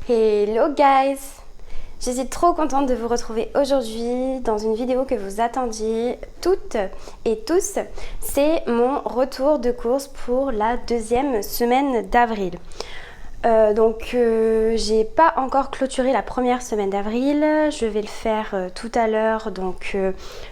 Hello guys! Je suis trop contente de vous retrouver aujourd'hui dans une vidéo que vous attendiez toutes et tous. C'est mon retour de course pour la deuxième semaine d'avril. J'ai pas encore clôturé la première semaine d'avril, je vais le faire tout à l'heure,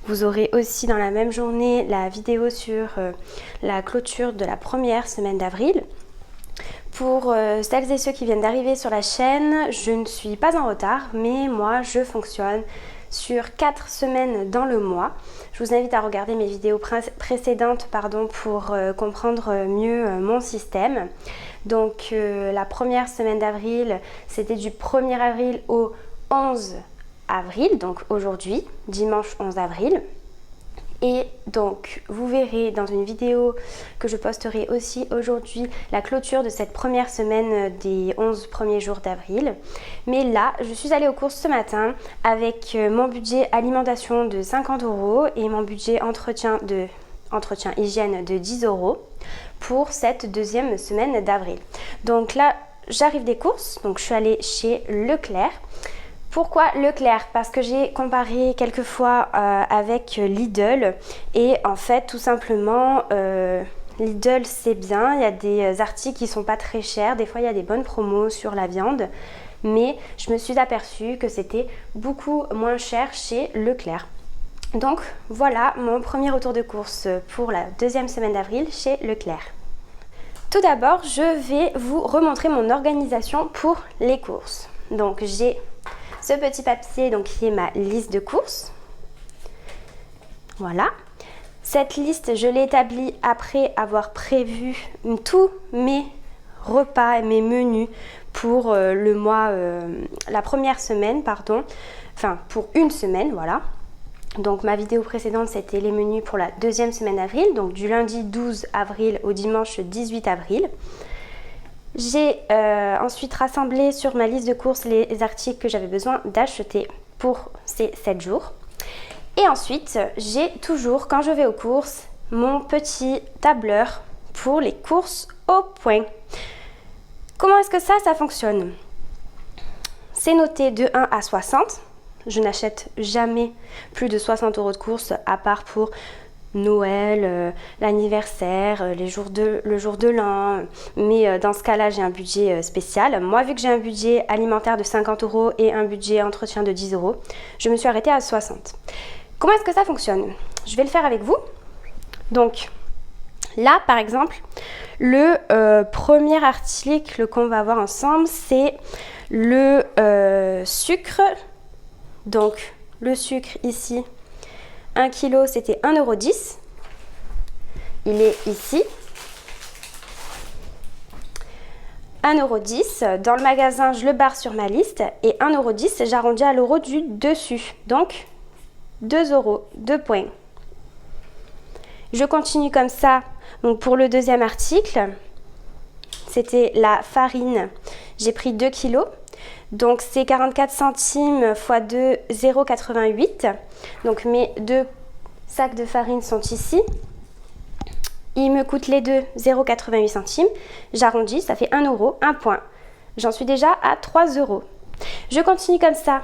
vous aurez aussi dans la même journée la vidéo sur la clôture de la première semaine d'avril. Pour celles et ceux qui viennent d'arriver sur la chaîne, je ne suis pas en retard, mais moi je fonctionne sur 4 semaines dans le mois. Je vous invite à regarder mes vidéos précédentes pour comprendre mieux mon système. Donc la première semaine d'avril, c'était du 1er avril au 11 avril, donc aujourd'hui, dimanche 11 avril. Et donc, vous verrez dans une vidéo que je posterai aussi aujourd'hui la clôture de cette première semaine des 11 premiers jours d'avril. Mais là, je suis allée aux courses ce matin avec mon budget alimentation de 50 € et mon budget entretien hygiène de 10 € pour cette deuxième semaine d'avril. Donc là, j'arrive des courses, donc je suis allée chez Leclerc. Pourquoi Leclerc? Parce que j'ai comparé quelques fois avec Lidl et en fait tout simplement Lidl c'est bien, il y a des articles qui sont pas très chers, des fois il y a des bonnes promos sur la viande, mais je me suis aperçue que c'était beaucoup moins cher chez Leclerc. Donc voilà mon premier retour de course pour la deuxième semaine d'avril chez Leclerc. Tout d'abord je vais vous remontrer mon organisation pour les courses. Donc j'ai ce petit papier qui est ma liste de courses. Voilà. Cette liste, je l'ai établie après avoir prévu tous mes repas et mes menus pour le mois, la première semaine, enfin pour une semaine, voilà. Donc ma vidéo précédente, c'était les menus pour la deuxième semaine d'avril, donc du lundi 12 avril au dimanche 18 avril. J'ai ensuite rassemblé sur ma liste de courses les articles que j'avais besoin d'acheter pour ces 7 jours. Et ensuite, j'ai toujours, quand je vais aux courses, mon petit tableur pour les courses au point. Comment est-ce que ça fonctionne? C'est noté de 1 à 60. Je n'achète jamais plus de 60 € de courses, à part pour Noël, l'anniversaire, le jour de l'an, mais dans ce cas-là, j'ai un budget spécial. Moi, vu que j'ai un budget alimentaire de 50 € et un budget entretien de 10 €, je me suis arrêtée à 60. Comment est-ce que ça fonctionne? Je vais le faire avec vous. Donc, là, par exemple, le premier article qu'on va voir ensemble, c'est le sucre. Donc, le sucre ici, 1 kg, c'était 1,10 €. Il est ici. 1,10 €. Dans le magasin, je le barre sur ma liste. Et 1,10 €, j'arrondis à l'euro du dessus. Donc, 2 €, 2 points. Je continue comme ça. Donc, pour le deuxième article, c'était la farine. J'ai pris 2 kg. Donc c'est 44 centimes x 2, 0,88. Donc mes 2 sacs de farine sont ici. Ils me coûtent les deux 0,88 centimes. J'arrondis, ça fait 1 €, 1 point. J'en suis déjà à 3 €. Je continue comme ça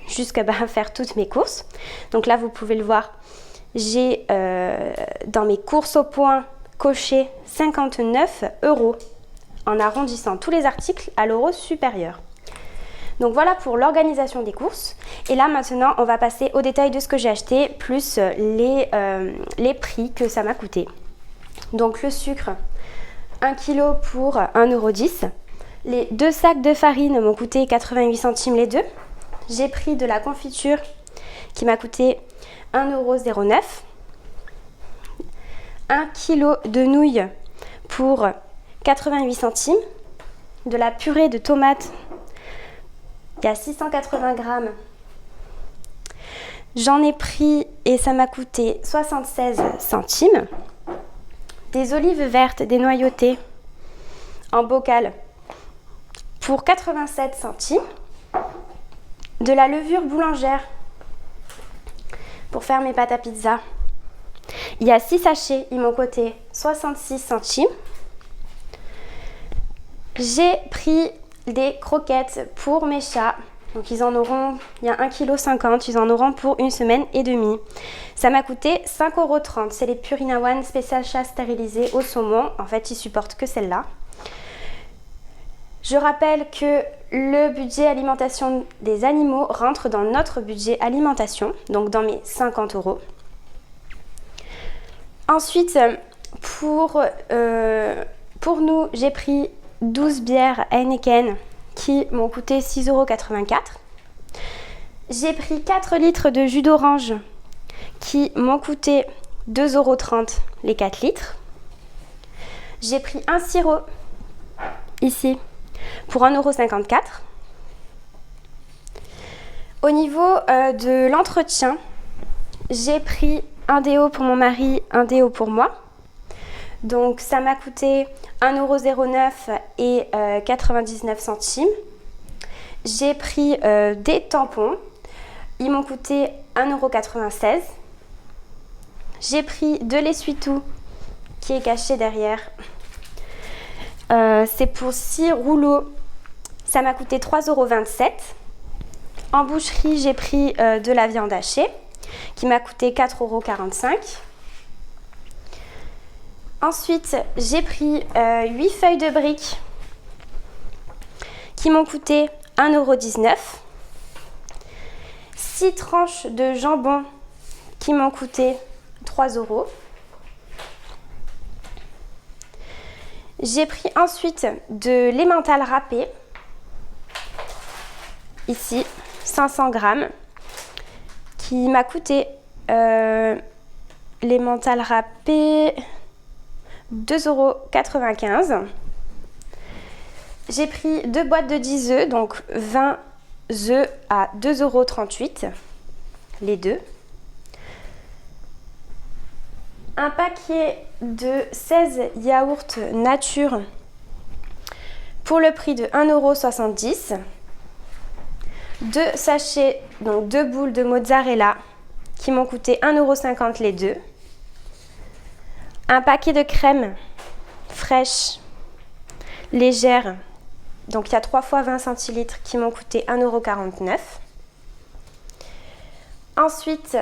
jusqu'à faire toutes mes courses. Donc là, vous pouvez le voir, j'ai dans mes courses au point coché 59 € en arrondissant tous les articles à l'euro supérieur. Donc voilà pour l'organisation des courses. Et là maintenant, on va passer au détail de ce que j'ai acheté, plus les prix que ça m'a coûté. Donc le sucre, 1 kg pour 1,10 €. Les 2 sacs de farine m'ont coûté 88 centimes les deux. J'ai pris de la confiture qui m'a coûté 1,09 €. 1 kg de nouilles pour 88 centimes. De la purée de tomates, il y a 680 grammes. J'en ai pris et ça m'a coûté 76 centimes. Des olives vertes dénoyautées en bocal pour 87 centimes. De la levure boulangère pour faire mes pâtes à pizza. Il y a 6 sachets, ils m'ont coûté 66 centimes. J'ai pris des croquettes pour mes chats. Donc ils en auront, il y a 1,50 kg, ils en auront pour une semaine et demie. Ça m'a coûté 5,30 €. C'est les Purina One spécial chat stérilisé au saumon. En fait, ils supportent que celle-là. Je rappelle que le budget alimentation des animaux rentre dans notre budget alimentation, donc dans mes 50 €. Ensuite, pour nous, j'ai pris 12 bières Heineken qui m'ont coûté 6,84 €. J'ai pris 4 litres de jus d'orange qui m'ont coûté 2,30 € les 4 litres. J'ai pris un sirop ici pour 1,54 €. Au niveau de l'entretien, j'ai pris un déo pour mon mari, un déo pour moi. Donc ça m'a coûté 1,09 € et 99 centimes. J'ai pris des tampons. Ils m'ont coûté 1,96 €. J'ai pris de l'essuie-tout qui est caché derrière. C'est pour 6 rouleaux. Ça m'a coûté 3,27 €. En boucherie, j'ai pris de la viande hachée qui m'a coûté 4,45 €. Ensuite, j'ai pris 8 feuilles de briques qui m'ont coûté 1,19 €. 6 tranches de jambon qui m'ont coûté 3 €. J'ai pris ensuite de l'emmental râpé, ici 500 grammes, qui m'a coûté l'emmental râpé 2,95 €. J'ai pris 2 boîtes de 10 œufs, donc 20 œufs à 2,38 € les deux. Un paquet de 16 yaourts nature pour le prix de 1,70 €. 2 sachets, donc 2 boules de mozzarella qui m'ont coûté 1,50 € les deux. Un paquet de crème fraîche, légère, donc il y a 3 fois 20 centilitres qui m'ont coûté 1,49 €. Ensuite,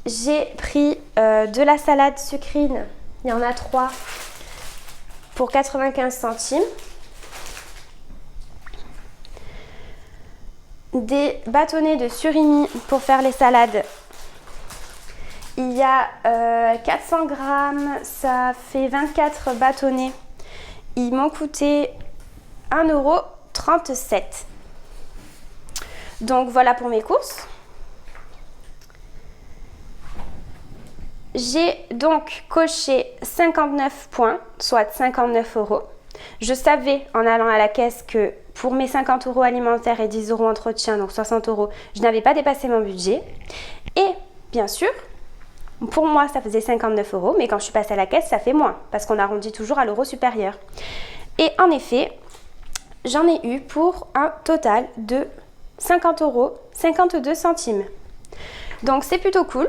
j'ai pris de la salade sucrine, il y en a 3 pour 95 centimes. Des bâtonnets de surimi pour faire les salades. Il y a 400 grammes, ça fait 24 bâtonnets. Ils m'ont coûté 1,37 €. Donc voilà pour mes courses. J'ai donc coché 59 points, soit 59 €. Je savais en allant à la caisse que pour mes 50 € alimentaires et 10 € entretien, donc 60 €, je n'avais pas dépassé mon budget. Et bien sûr, pour moi ça faisait 59 €, mais quand je suis passée à la caisse, ça fait moins, parce qu'on arrondit toujours à l'euro supérieur. Et en effet, j'en ai eu pour un total de 50 € 52 centimes. Donc c'est plutôt cool,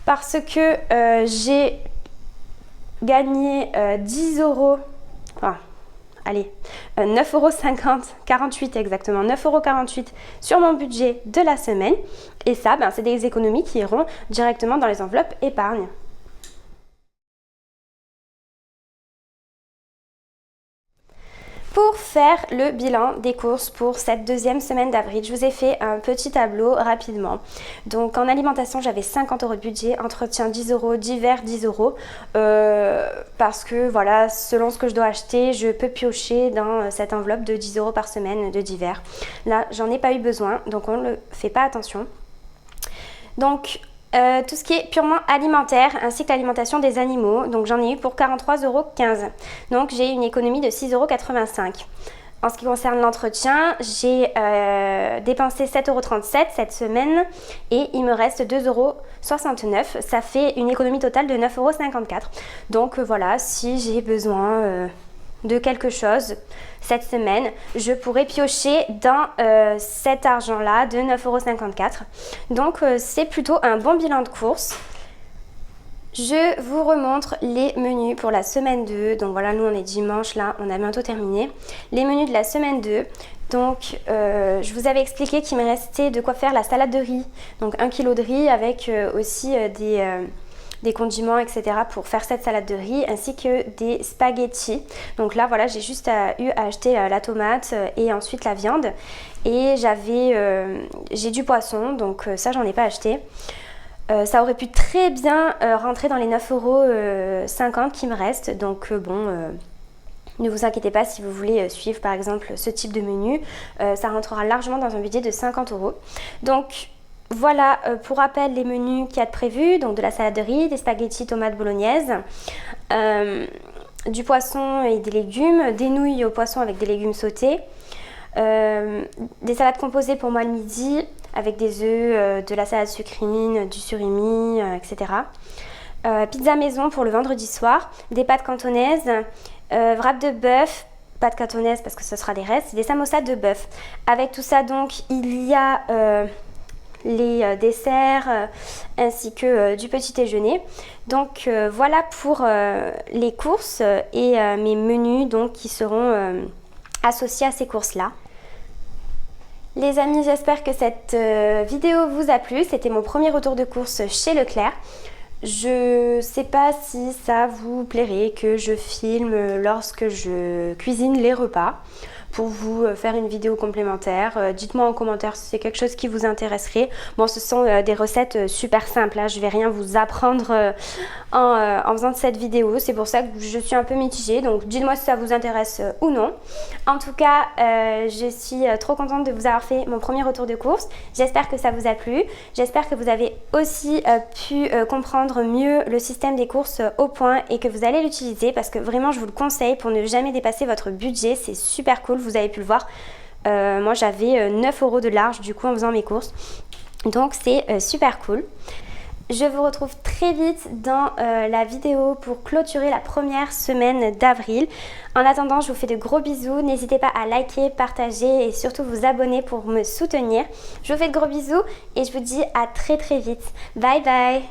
parce que j'ai gagné 10 €, enfin, allez, 9,50 €, 48 exactement, 9,48 € sur mon budget de la semaine. Et ça, c'est des économies qui iront directement dans les enveloppes épargne. Pour faire le bilan des courses pour cette deuxième semaine d'avril, je vous ai fait un petit tableau rapidement. Donc en alimentation, j'avais 50 € de budget, entretien 10 €, divers 10 €, parce que voilà, selon ce que je dois acheter, je peux piocher dans cette enveloppe de 10 € par semaine de divers. Là, j'en ai pas eu besoin, donc on ne fait pas attention. Donc tout ce qui est purement alimentaire ainsi que l'alimentation des animaux, donc j'en ai eu pour 43,15 €. Donc j'ai une économie de 6,85 €. En ce qui concerne l'entretien, j'ai dépensé 7,37 € cette semaine et il me reste 2,69 €. Ça fait une économie totale de 9,54 €. Donc voilà, si j'ai besoin de quelque chose cette semaine, je pourrais piocher dans cet argent-là de 9,54 €. Donc c'est plutôt un bon bilan de course. Je vous remontre les menus pour la semaine 2. Donc voilà, nous on est dimanche là, on a bientôt terminé. Les menus de la semaine 2. Donc je vous avais expliqué qu'il me restait de quoi faire la salade de riz. Donc 1 kg de riz avec aussi des condiments, etc. pour faire cette salade de riz, ainsi que des spaghettis. Donc là voilà, j'ai juste eu à acheter la tomate et ensuite la viande. Et j'ai du poisson, donc ça j'en ai pas acheté. Ça aurait pu très bien rentrer dans les 9,50 € qui me restent. Donc ne vous inquiétez pas si vous voulez suivre par exemple ce type de menu. Ça rentrera largement dans un budget de 50 €. Donc voilà pour rappel les menus qu'il y a de prévus. Donc de la salade de riz, des spaghettis tomates bolognaise, du poisson et des légumes, des nouilles au poisson avec des légumes sautés, des salades composées pour moi le midi, avec des œufs, de la salade sucrine, du surimi, etc. Pizza maison pour le vendredi soir, des pâtes cantonaises, wrap de bœuf, pâtes cantonaises parce que ce sera les restes, des samosas de bœuf. Avec tout ça donc il y a les desserts ainsi que du petit déjeuner. Donc voilà pour les courses et mes menus donc, qui seront associés à ces courses là. Les amis, j'espère que cette vidéo vous a plu. C'était mon premier retour de course chez Leclerc. Je sais pas si ça vous plairait que je filme lorsque je cuisine les repas pour vous faire une vidéo complémentaire. Dites-moi en commentaire si c'est quelque chose qui vous intéresserait. Bon, ce sont des recettes super simples, hein. Je vais rien vous apprendre en faisant cette vidéo. C'est pour ça que je suis un peu mitigée. Donc dites-moi si ça vous intéresse ou non. En tout cas, je suis trop contente de vous avoir fait mon premier retour de course. J'espère que ça vous a plu. J'espère que vous avez aussi pu comprendre mieux le système des courses au point et que vous allez l'utiliser parce que vraiment je vous le conseille pour ne jamais dépasser votre budget. C'est super cool. Vous avez pu le voir, moi j'avais 9 € de large du coup en faisant mes courses, donc c'est super cool. Je vous retrouve très vite dans la vidéo pour clôturer la première semaine d'avril. En attendant, je vous fais de gros bisous, n'hésitez pas à liker, partager et surtout vous abonner pour me soutenir. Je vous fais de gros bisous et je vous dis à très vite. Bye bye.